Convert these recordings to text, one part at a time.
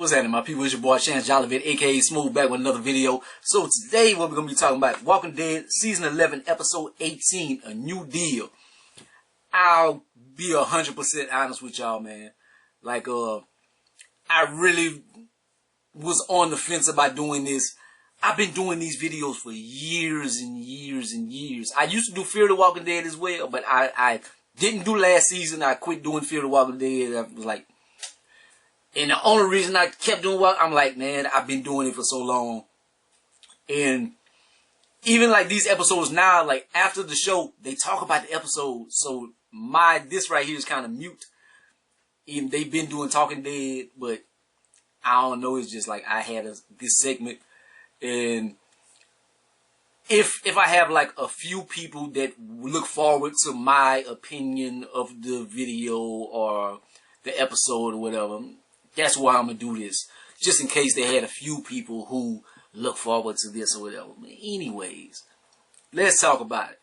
What's happening, my people? It's your boy Chance Jollivet, aka Smooth, back with another video. So today what we're gonna be talking about, Walking Dead season 11, episode 18, A New Deal. I'll be 100% honest with y'all, man. Like, I really was on the fence about doing this. I've been doing these videos for years and years and years. I used to do Fear the Walking Dead as well, but I didn't do last season. I quit doing Fear the Walking Dead. I was like, and the only reason I kept doing what I'm like, man, I've been doing it for so long. And even like these episodes now, like after the show, they talk about the episode. So this right here is kind of mute. Even they've been doing Talking Dead, but I don't know. It's just like I had this segment, and if I have like a few people that look forward to my opinion of the video or the episode or whatever, that's why I'm gonna do this. Just in case they had a few people who look forward to this or whatever. Anyways, let's talk about it.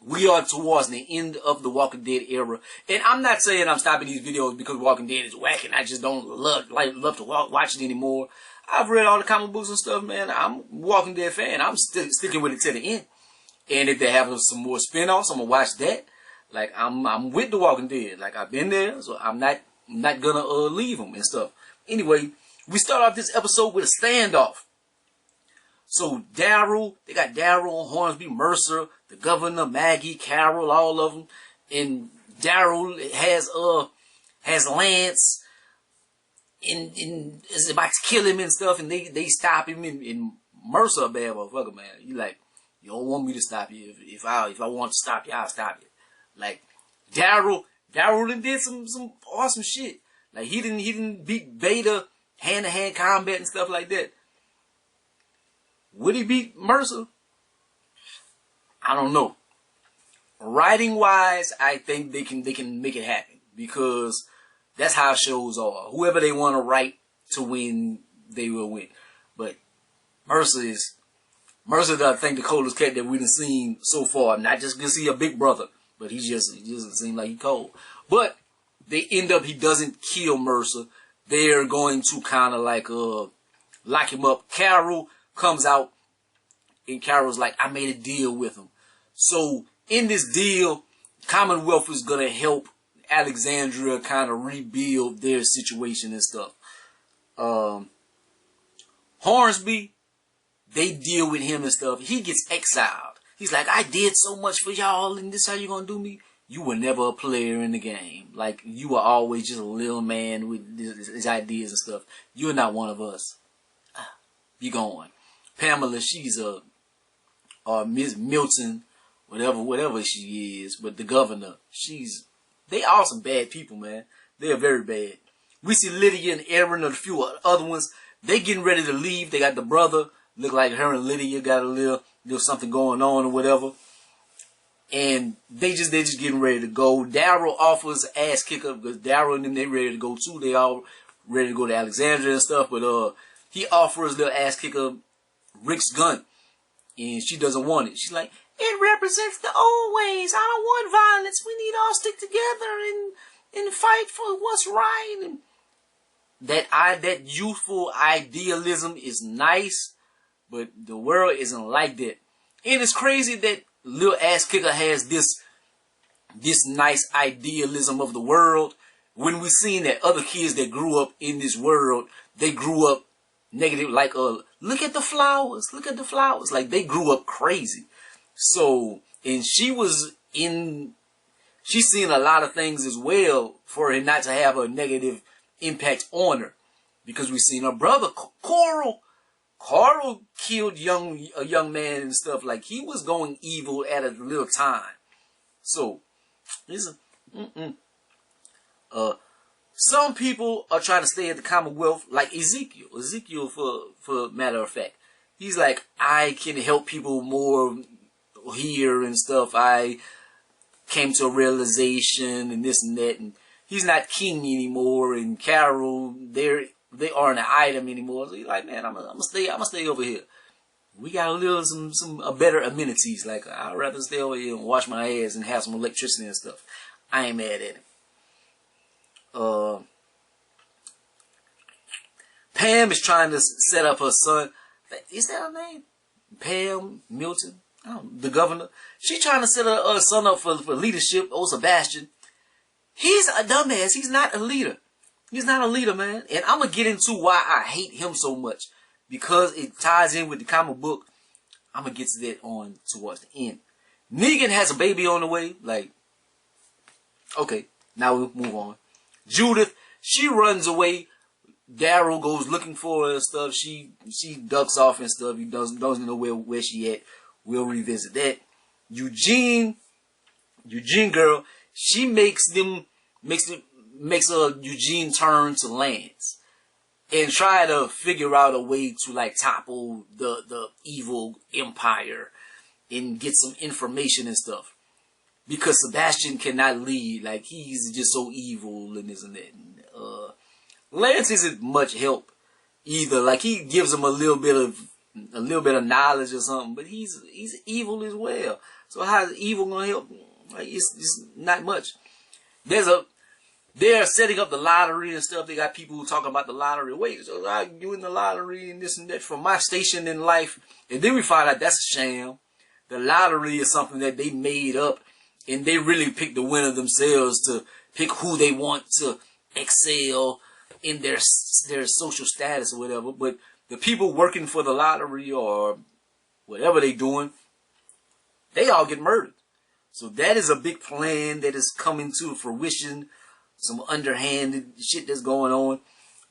We are towards the end of the Walking Dead era, and I'm not saying I'm stopping these videos because Walking Dead is whack and I just don't love to watch it anymore. I've read all the comic books and stuff, man. I'm a Walking Dead fan. I'm still sticking with it to the end. And if they have some more spin-offs, I'm gonna watch that. Like I'm with the Walking Dead. Like I've been there, so I'm not gonna leave them and stuff. Anyway, we start off this episode with a standoff. So Daryl, they got Daryl, Hornsby, Mercer, the governor, Maggie, Carol, all of them, and Daryl has Lance, and is about to kill him and stuff, and they stop him, and Mercer a bad motherfucker, man. You like, you don't want me to stop you. If I want to stop you, I'll stop you. Like Daryl did some awesome shit. Like he didn't beat Beta hand-to-hand combat and stuff like that. Would he beat Mercer? I don't know. Writing wise, I think they can make it happen because that's how shows are. Whoever they want to write to win, they will win. But Mercer, I think, the coldest cat that we've seen so far. Not just because he's a big brother, but he doesn't seem like he's cold. But they end up, he doesn't kill Mercer. They're going to kind of like lock him up. Carol comes out, and Carol's like, I made a deal with him. So in this deal, Commonwealth is gonna help Alexandria kind of rebuild their situation and stuff. Hornsby, they deal with him and stuff. He gets exiled. He's like, I did so much for y'all, and this how you gonna do me? You were never a player in the game. Like, you were always just a little man with his ideas and stuff. You're not one of us. You going. Pamela, she's Miss Milton, whatever she is, but the governor, they are some bad people, man. They are very bad. We see Lydia and Aaron and a few other ones. They getting ready to leave. They got the brother. Look like her and Lydia got a little something going on or whatever. And they just getting ready to go. Daryl offers ass kicker because Daryl and them, they ready to go too. They all ready to go to Alexandria and stuff, but he offers the ass kicker Rick's gun, and she doesn't want it. She's like, it represents the old ways. I don't want violence. We need all stick together and fight for what's right. And that youthful idealism is nice, but the world isn't like that. And it's crazy that little ass kicker has this nice idealism of the world when we seen that other kids that grew up in this world, they grew up negative. Like, look at the flowers. Look at the flowers. Like, they grew up crazy. So, and she's seen a lot of things as well for it not to have a negative impact on her. Because we've seen her brother, Coral killed a young man and stuff. Like, he was going evil at a little time. So, some people are trying to stay at the Commonwealth, like Ezekiel. Ezekiel, for matter of fact. He's like, I can help people more here and stuff. I came to a realization and this and that. And he's not king anymore. And Carol, they aren't an item anymore. So he's like, man, I'm gonna stay over here. We got a little some better amenities. Like, I'd rather stay over here and wash my ass and have some electricity and stuff. I ain't mad at him. Pam is trying to set up her son. Is that her name? Pam Milton? The governor. She's trying to set her son up for leadership. Oh, Sebastian. He's a dumbass. He's not a leader. He's not a leader, man. And I'm going to get into why I hate him so much. Because it ties in with the comic book. I'm going to get to that on towards the end. Negan has a baby on the way. Like, okay, now we'll move on. Judith, she runs away. Daryl goes looking for her and stuff. She ducks off and stuff. He doesn't know where she at. We'll revisit that. Eugene girl, she makes Eugene turn to Lance and try to figure out a way to like topple the evil empire and get some information and stuff. Because Sebastian cannot lead. Like, he's just so evil and this and that. Lance isn't much help either. Like, he gives him a little bit of knowledge or something, but he's evil as well. So how is evil gonna help? Like, it's not much. They're setting up the lottery and stuff. They got people who talk about the lottery. Wait, so I'm doing the lottery and this and that from my station in life. And then we find out that's a sham. The lottery is something that they made up, and they really pick the winner themselves to pick who they want to excel in their social status or whatever. But the people working for the lottery or whatever they doing, they all get murdered. So that is a big plan that is coming to fruition. Some underhanded shit that's going on.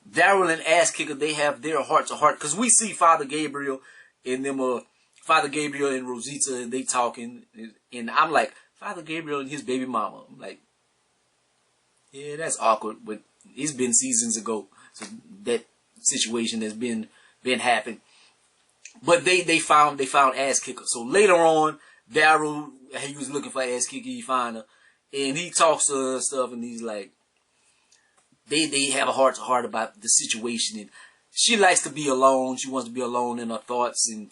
Daryl and Ass Kicker, they have their heart to heart. Because we see Father Gabriel and them, Father Gabriel and Rosita, and they talking. And I'm like, Father Gabriel and his baby mama. I'm like, yeah, that's awkward. But it's been seasons ago. So that situation has been happening. But they found Ass Kicker. So later on, Daryl, he was looking for Ass Kicker, he found her. And he talks to her and stuff, and he's like, they have a heart to heart about the situation, and she likes to be alone. She wants to be alone in her thoughts, and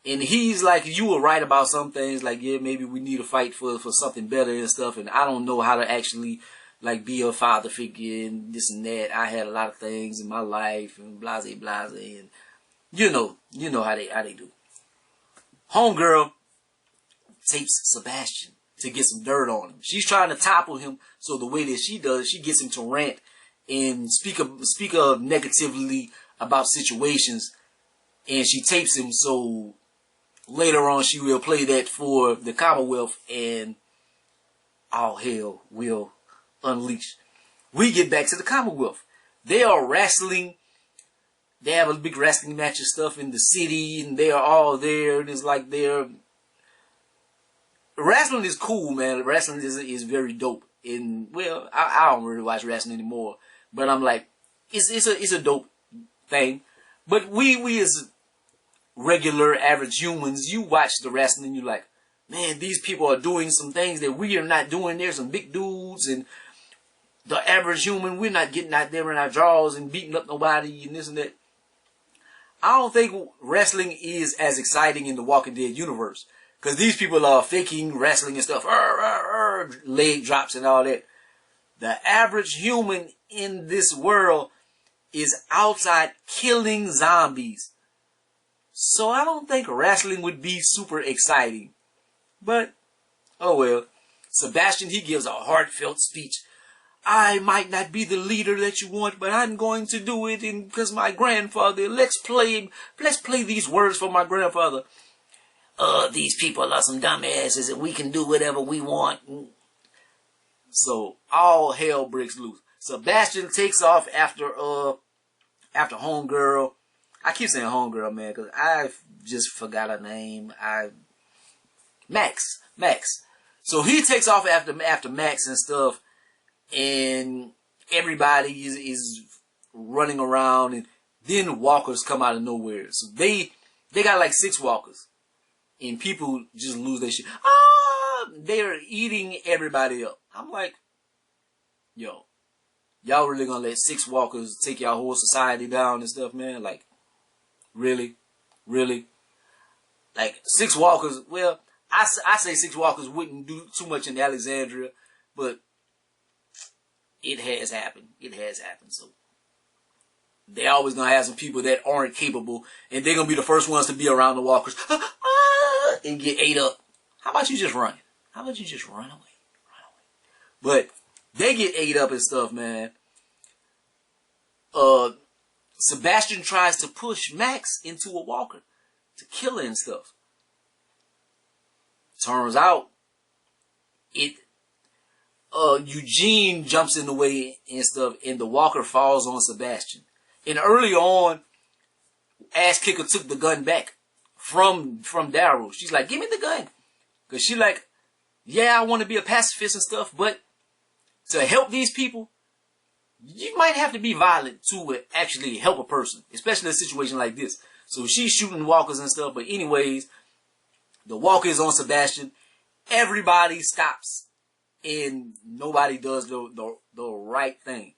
he's like, you were right about some things. Like, yeah, maybe we need to fight for something better and stuff. And I don't know how to actually like be a father figure and this and that. I had a lot of things in my life and blase, and you know how they do. Homegirl tapes Sebastian to get some dirt on him. She's trying to topple him, so the way that she does, she gets him to rant and speak of negatively about situations, and she tapes him, so later on she will play that for the Commonwealth, and all hell will unleash. We get back to the Commonwealth. They are wrestling. They have a big wrestling match and stuff in the city, and they are all there, and it's like wrestling is cool, man. Wrestling is very dope. And well, I don't really watch wrestling anymore, but I'm like, it's a dope thing. But we as regular average humans, you watch the wrestling and you're like, man, these people are doing some things that we are not doing. There's some big dudes, and the average human, we're not getting out there in our drawers and beating up nobody and this and that. I don't think wrestling is as exciting in the Walking Dead universe. Because these people are faking wrestling and stuff. Leg drops and all that. The average human in this world is outside killing zombies. So I don't think wrestling would be super exciting. But, oh well. Sebastian, he gives a heartfelt speech. I might not be the leader that you want, but I'm going to do it because my grandfather, let's play these words for my grandfather. These people are some dumbasses and we can do whatever we want. So all hell breaks loose. Sebastian takes off after homegirl. I keep saying homegirl, man, because I just forgot her name. Max. So he takes off after Max and stuff, and everybody is running around, and then walkers come out of nowhere. So they got like 6 walkers. And people just lose their shit. They're eating everybody up. I'm like, yo, y'all really gonna let 6 walkers take y'all whole society down and stuff, man? Like, really? Like, 6 walkers, well, I say 6 walkers wouldn't do too much in Alexandria, but it has happened. So, they always gonna have some people that aren't capable, and they're gonna be the first ones to be around the walkers and get ate up. How about you just run? How about you just run away? Run away. But they get ate up and stuff, man. Sebastian tries to push Max into a walker to kill her and stuff. Turns out, Eugene jumps in the way and stuff, and the walker falls on Sebastian. And early on, Ass Kicker took the gun back from Daryl. She's like, give me the gun. Because she like, yeah, I want to be a pacifist and stuff, but to help these people, you might have to be violent to actually help a person, especially in a situation like this. So she's shooting walkers and stuff, but anyways, the walker is on Sebastian. Everybody stops, and nobody does the right thing.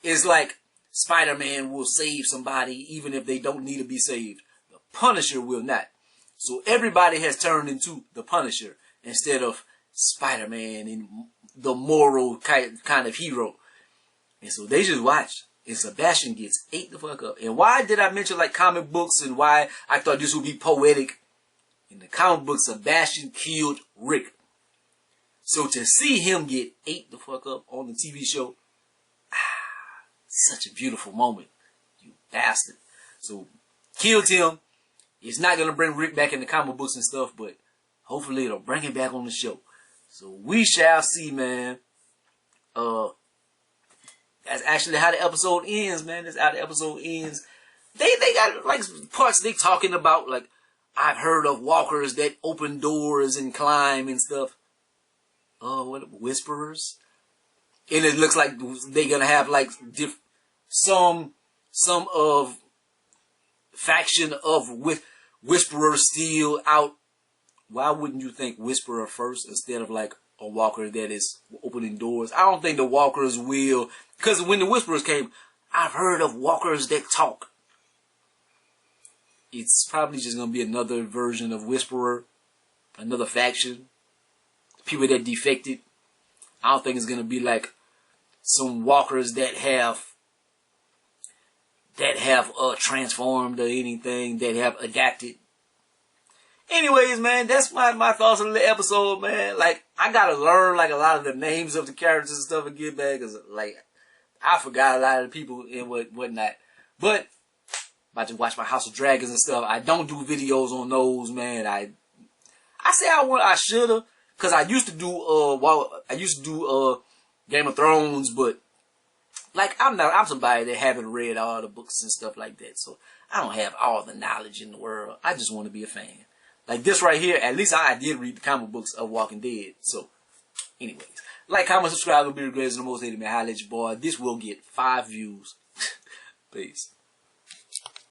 It's like Spider-Man will save somebody even if they don't need to be saved. The Punisher will not. So everybody has turned into the Punisher instead of Spider-Man and the moral kind of hero. And so they just watch. And Sebastian gets ate the fuck up. And why did I mention like comic books and why I thought this would be poetic? In the comic book, Sebastian killed Rick. So to see him get ate the fuck up on the TV show, such a beautiful moment. You bastard. So killed him. It's not going to bring Rick back in the comic books and stuff, but hopefully it'll bring him back on the show. So we shall see, man. That's actually how the episode ends, man. That's how the episode ends. They got like parts they talking about, like, I've heard of walkers that open doors and climb and stuff. What whisperers? And it looks like they're gonna have like some of faction of whisperers still out. Why wouldn't you think whisperer first instead of like a walker that is opening doors? I don't think the walkers will, because when the whisperers came, I've heard of walkers that talk. It's probably just going to be another version of Whisperer, another faction, people that defected. I don't think it's going to be like some walkers that have transformed or anything, that have adapted. Anyways, man, that's my thoughts on the episode, man. Like, I got to learn like a lot of the names of the characters and stuff again, man, because like, I forgot a lot of the people and whatnot. But about to watch my House of Dragons and stuff. I don't do videos on those, man. I say I shoulda, cause I used to do Game of Thrones, but like I'm somebody that haven't read all the books and stuff like that, so I don't have all the knowledge in the world. I just want to be a fan. Like this right here, at least I did read the comic books of Walking Dead. So, anyways, like, comment, subscribe, be the greatest and the most hated man. Holla at your boy. This will get 5 views. Peace.